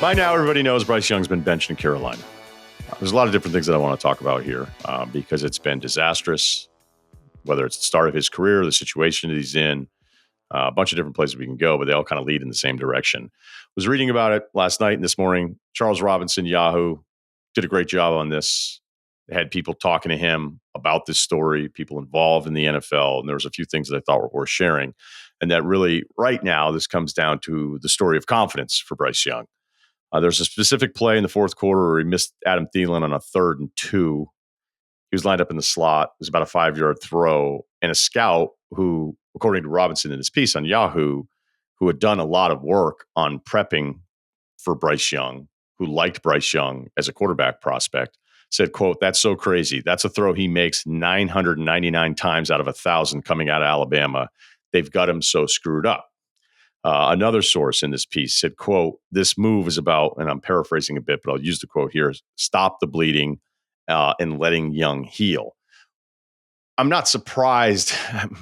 By now, everybody knows Bryce Young's been benched in Carolina. There's a lot of different things that I want to talk about here because it's been disastrous, whether it's the start of his career, the situation that he's in, a bunch of different places we can go, but they all kind of lead in the same direction. Was reading about it last night and this morning. Charles Robinson, Yahoo, did a great job on this. They had people talking to him about this story, people involved in the NFL, and there was a few things that I thought were worth sharing. And that really, right now, this comes down to the story of confidence for Bryce Young. There's a specific play in the fourth quarter where he missed Adam Thielen on a 3rd and 2. He was lined up in the slot. It was about a 5-yard throw. And a scout who, according to Robinson in his piece on Yahoo, who had done a lot of work on prepping for Bryce Young, who liked Bryce Young as a quarterback prospect, said, quote, "That's so crazy. That's a throw he makes 999 times out of 1,000 coming out of Alabama. They've got him so screwed up." Another source in this piece said, quote, "This move is about," and I'm paraphrasing a bit, but I'll use the quote here, "stop the bleeding and letting Young heal." I'm not surprised.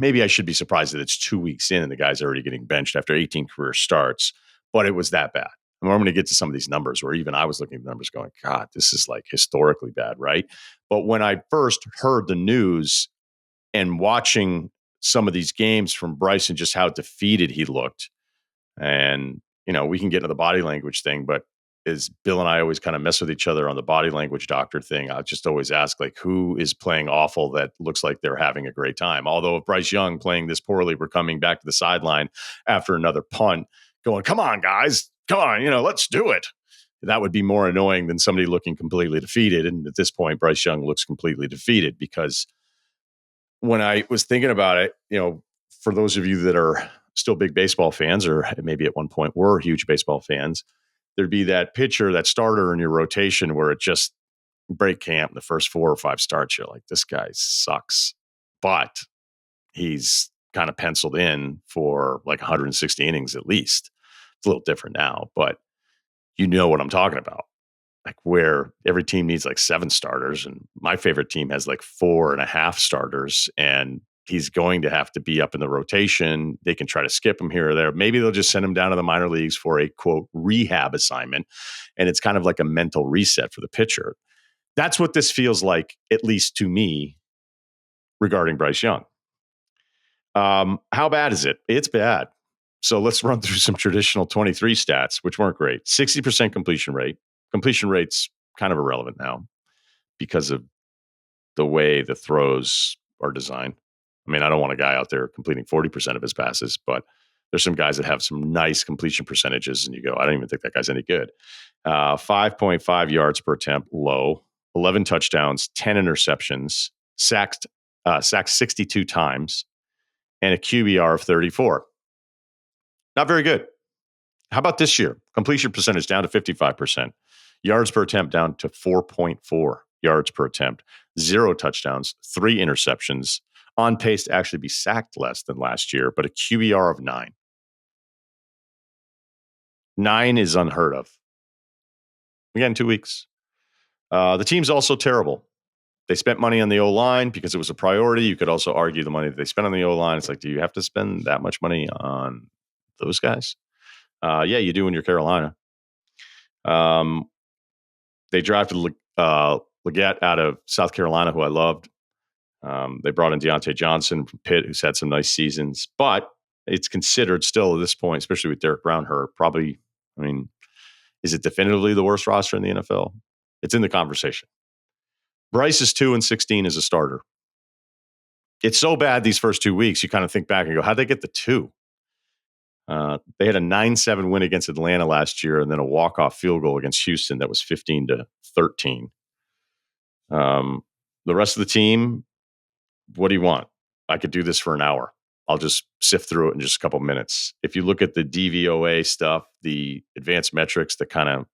Maybe I should be surprised that it's 2 weeks in and the guy's already getting benched after 18 career starts, but it was that bad. I'm going to get to some of these numbers where even I was looking at the numbers going, God, this is like historically bad, right? But when I first heard the news and watching some of these games from Bryce and just how defeated he looked, and, we can get into the body language thing, but as Bill and I always kind of mess with each other on the body language doctor thing, I just always ask, like, who is playing awful that looks like they're having a great time? Although if Bryce Young playing this poorly, we're coming back to the sideline after another punt going, come on, guys, come on, let's do it. That would be more annoying than somebody looking completely defeated. And at this point, Bryce Young looks completely defeated because when I was thinking about it, for those of you that are still big baseball fans, or maybe at one point were huge baseball fans, there'd be that pitcher, that starter in your rotation where it just break camp, the first 4 or 5 starts, you're like, this guy sucks. But he's kind of penciled in for like 160 innings at least. It's a little different now, but you know what I'm talking about. Like where every team needs like 7 starters, and my favorite team has like 4.5 starters, and he's going to have to be up in the rotation. They can try to skip him here or there. Maybe they'll just send him down to the minor leagues for a, quote, rehab assignment. And it's kind of like a mental reset for the pitcher. That's what this feels like, at least to me, regarding Bryce Young. How bad is it? It's bad. So let's run through some traditional 23 stats, which weren't great. 60% completion rate. Completion rate's kind of irrelevant now because of the way the throws are designed. I mean, I don't want a guy out there completing 40% of his passes, but there's some guys that have some nice completion percentages, and you go, I don't even think that guy's any good. 5.5 yards per attempt, low. 11 touchdowns, 10 interceptions, sacked 62 times, and a QBR of 34. Not very good. How about this year? Completion percentage down to 55%. Yards per attempt down to 4.4 yards per attempt. 0 touchdowns, 3 interceptions. On pace to actually be sacked less than last year, but a QBR of 9. 9 is unheard of. Again, 2 weeks. The team's also terrible. They spent money on the O-line because it was a priority. You could also argue the money that they spent on the O-line. It's like, do you have to spend that much money on those guys? Yeah, you do when you're Carolina. They drafted Leggett out of South Carolina, who I loved. They brought in Deontay Johnson from Pitt, who's had some nice seasons. But it's considered still at this point, especially with Derek Brown hurt, probably, is it definitively the worst roster in the NFL? It's in the conversation. Bryce is 2-16 as a starter. It's so bad these first 2 weeks, you kind of think back and go, how'd they get the 2? They had a 9-7 win against Atlanta last year and then a walk-off field goal against Houston that was 15-13. The rest of the team, what do you want? I could do this for an hour. I'll just sift through it in just a couple minutes. If you look at the DVOA stuff, the advanced metrics that kind of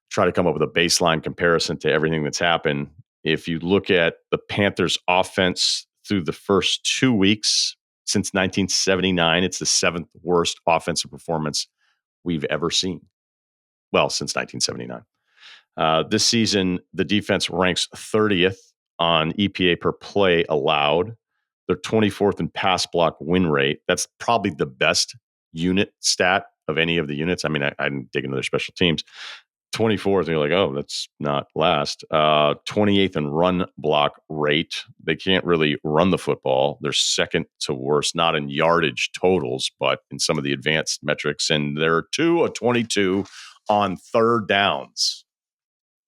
try to come up with a baseline comparison to everything that's happened, if you look at the Panthers offense through the first 2 weeks since 1979, it's the 7th worst offensive performance we've ever seen. Well, since 1979. This season, the defense ranks 30th on EPA per play allowed. They're 24th in pass block win rate. That's probably the best unit stat of any of the units. I mean, I didn't dig into their special teams. 24th, and you're like, oh, that's not last. 28th in run block rate. They can't really run the football. They're second to worst, not in yardage totals, but in some of the advanced metrics. And they're 2 of 22 on third downs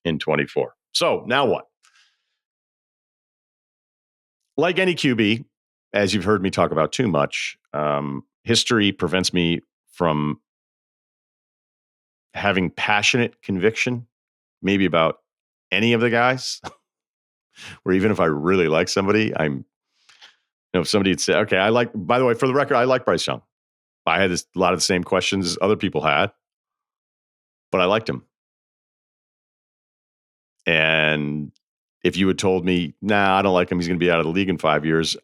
in 24. So now what? Like any QB, as you've heard me talk about too much, history prevents me from having passionate conviction, maybe about any of the guys, where even if I really like somebody, if somebody would say, okay, by the way, for the record, I like Bryce Young. I had a lot of the same questions as other people had, but I liked him. And if you had told me, nah, I don't like him, he's going to be out of the league in 5 years,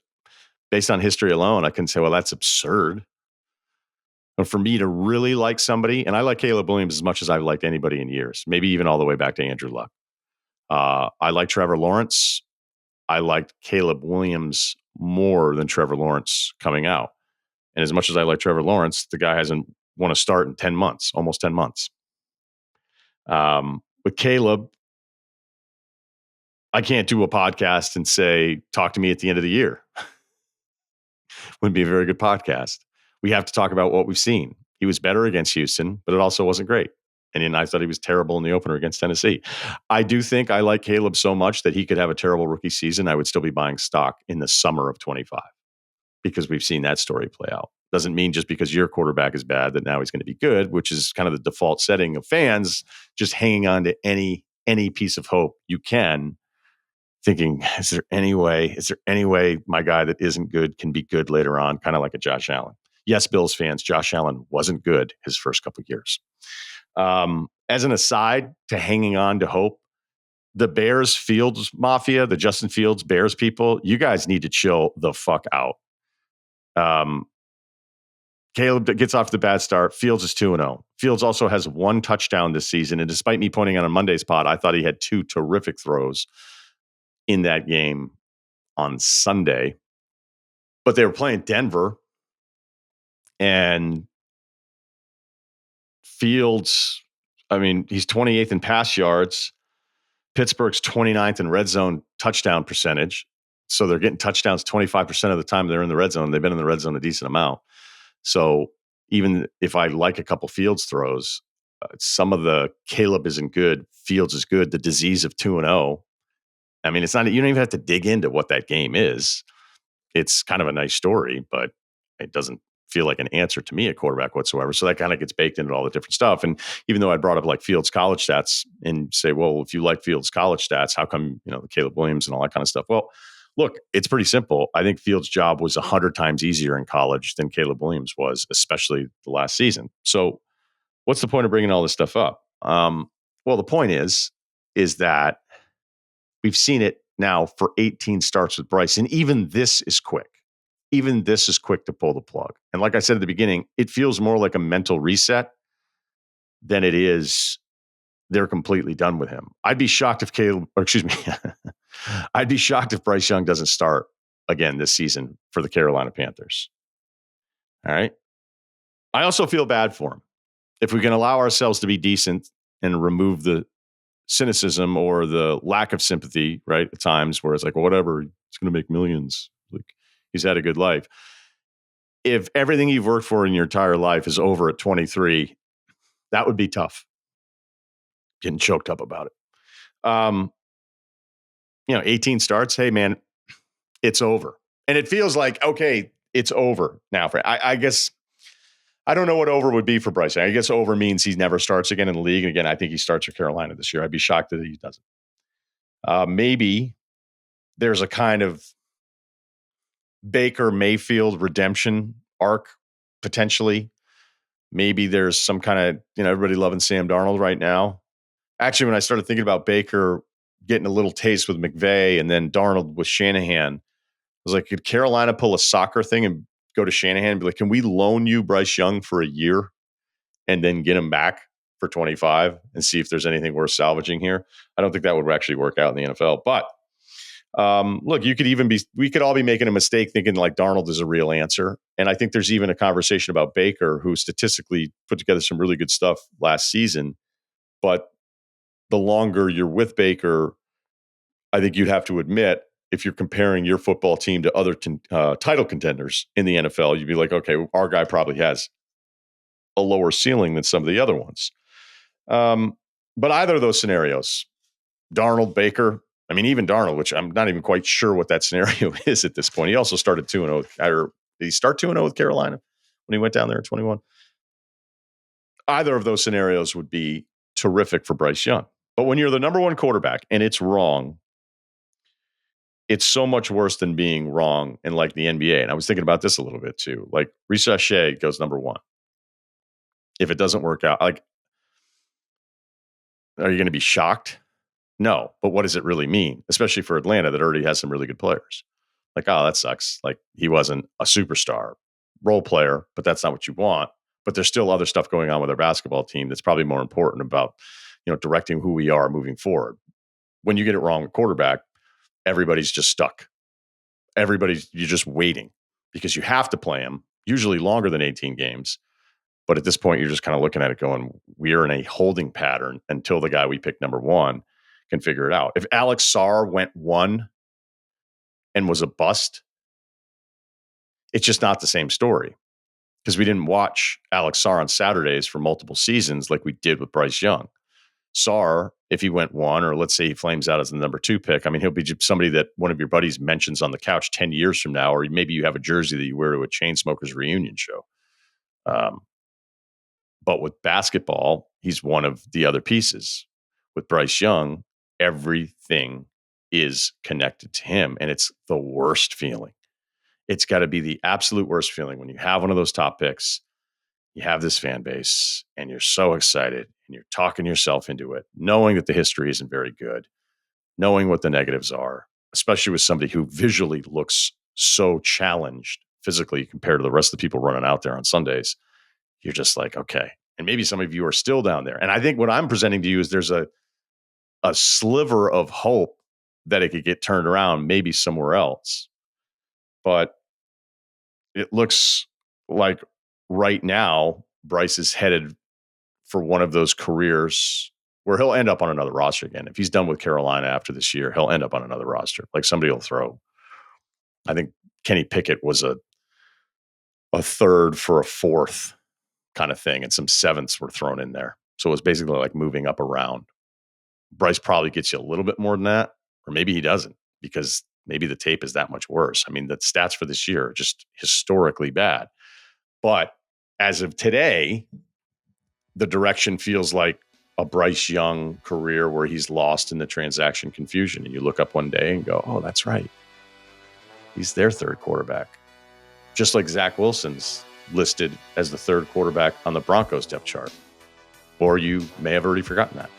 based on history alone, I can say, well, that's absurd. But for me to really like somebody, and I like Caleb Williams as much as I've liked anybody in years, maybe even all the way back to Andrew Luck. I like Trevor Lawrence. I liked Caleb Williams more than Trevor Lawrence coming out. And as much as I like Trevor Lawrence, the guy hasn't won a start in 10 months, almost 10 months. With Caleb, I can't do a podcast and say, talk to me at the end of the year. Wouldn't be a very good podcast. We have to talk about what we've seen. He was better against Houston, but it also wasn't great. And then I thought he was terrible in the opener against Tennessee. I do think I like Caleb so much that he could have a terrible rookie season. I would still be buying stock in the summer of 25 because we've seen that story play out. Doesn't mean just because your quarterback is bad that now he's going to be good, which is kind of the default setting of fans, just hanging on to any piece of hope you can, thinking, is there any way my guy that isn't good can be good later on, kind of like a Josh Allen. Yes, Bills fans, Josh Allen wasn't good his first couple of years. As an aside to hanging on to hope, the Bears Fields Mafia, the Justin Fields Bears people, you guys need to chill the fuck out. Caleb gets off the bad start. Fields is 2-0. Fields also has 1 touchdown this season. And despite me pointing out on Monday's pod, I thought he had 2 terrific throws in that game on Sunday. But they were playing Denver. And Fields, I mean, he's 28th in pass yards. Pittsburgh's 29th in red zone touchdown percentage. So they're getting touchdowns 25% of the time they're in the red zone. They've been in the red zone a decent amount. So even if I like a couple Fields throws, some of the Caleb isn't good. Fields is good. The disease of 2-0. I mean, it's not, you don't even have to dig into what that game is. It's kind of a nice story, but it doesn't feel like an answer to me at quarterback whatsoever. So that kind of gets baked into all the different stuff. And even though I brought up like Fields college stats and say, well, if you like Fields college stats, how come, the Caleb Williams and all that kind of stuff? Well, look, it's pretty simple. I think Fields' job was 100 times easier in college than Caleb Williams was, especially the last season. So what's the point of bringing all this stuff up? Well, the point is that we've seen it now for 18 starts with Bryce, and even this is quick. Even this is quick to pull the plug. And like I said at the beginning, it feels more like a mental reset than it is they're completely done with him. I'd be shocked if I'd be shocked if Bryce Young doesn't start again this season for the Carolina Panthers. All right. I also feel bad for him. If we can allow ourselves to be decent and remove the cynicism or the lack of sympathy, right, at times where it's like, well, whatever, he's going to make millions. Like, he's had a good life. If everything you've worked for in your entire life is over at 23, that would be tough. Getting choked up about it. 18 starts. Hey, man, it's over. And it feels like, okay, it's over now. I guess I don't know what over would be for Bryce. I guess over means he never starts again in the league. And again, I think he starts for Carolina this year. I'd be shocked that he doesn't. Maybe there's a kind of Baker Mayfield redemption arc, potentially. Maybe there's some kind of, everybody loving Sam Darnold right now. Actually, when I started thinking about Baker getting a little taste with McVay and then Darnold with Shanahan, I was like, could Carolina pull a soccer thing and go to Shanahan and be like, can we loan you Bryce Young for a year and then get him back for 25 and see if there's anything worth salvaging here? I don't think that would actually work out in the NFL, but Look, we could all be making a mistake thinking like Darnold is a real answer. And I think there's even a conversation about Baker, who statistically put together some really good stuff last season. But the longer you're with Baker, I think you'd have to admit, if you're comparing your football team to other title contenders in the NFL, you'd be like, okay, our guy probably has a lower ceiling than some of the other ones. But either of those scenarios, Darnold, Baker, I mean, even Darnold, which I'm not even quite sure what that scenario is at this point. He also started 2-0. Did he start 2-0 with Carolina when he went down there in 21? Either of those scenarios would be terrific for Bryce Young. But when you're the number one quarterback and it's wrong, it's so much worse than being wrong in like the NBA. And I was thinking about this a little bit too. Like Russillo goes number one. If it doesn't work out, like, are you going to be shocked? No. But what does it really mean? Especially for Atlanta that already has some really good players. Like, oh, that sucks. Like, he wasn't a superstar role player, but that's not what you want. But there's still other stuff going on with our basketball team that's probably more important about, directing who we are moving forward. When you get it wrong with quarterback, everybody's just stuck. You're just waiting because you have to play them, usually longer than 18 games. But at this point, you're just kind of looking at it going, we're in a holding pattern until the guy we picked number one can figure it out. If Alex Sarr went one and was a bust, it's just not the same story because we didn't watch Alex Sarr on Saturdays for multiple seasons like we did with Bryce Young. Sarr, if he went one, or let's say he flames out as the number two pick, I mean, he'll be somebody that one of your buddies mentions on the couch 10 years from now, or maybe you have a jersey that you wear to a Chainsmokers reunion show. But with basketball, he's one of the other pieces. With Bryce Young, everything is connected to him, and it's the worst feeling. It's got to be the absolute worst feeling when you have one of those top picks, you have this fan base, and you're so excited, and you're talking yourself into it, knowing that the history isn't very good, knowing what the negatives are, especially with somebody who visually looks so challenged physically compared to the rest of the people running out there on Sundays. You're just like, okay. And maybe some of you are still down there. And I think what I'm presenting to you is there's a sliver of hope that it could get turned around, maybe somewhere else. But it looks like right now, Bryce is headed for one of those careers where he'll end up on another roster again. If he's done with Carolina after this year, he'll end up on another roster. Like somebody will throw. I think Kenny Pickett was a third for a fourth kind of thing, and some sevenths were thrown in there. So it was basically like moving up around. Bryce probably gets you a little bit more than that, or maybe he doesn't, because maybe the tape is that much worse. I mean, the stats for this year are just historically bad. But as of today, the direction feels like a Bryce Young career where he's lost in the transaction confusion. And you look up one day and go, oh, that's right. He's their third quarterback. Just like Zach Wilson's listed as the third quarterback on the Broncos depth chart. Or you may have already forgotten that.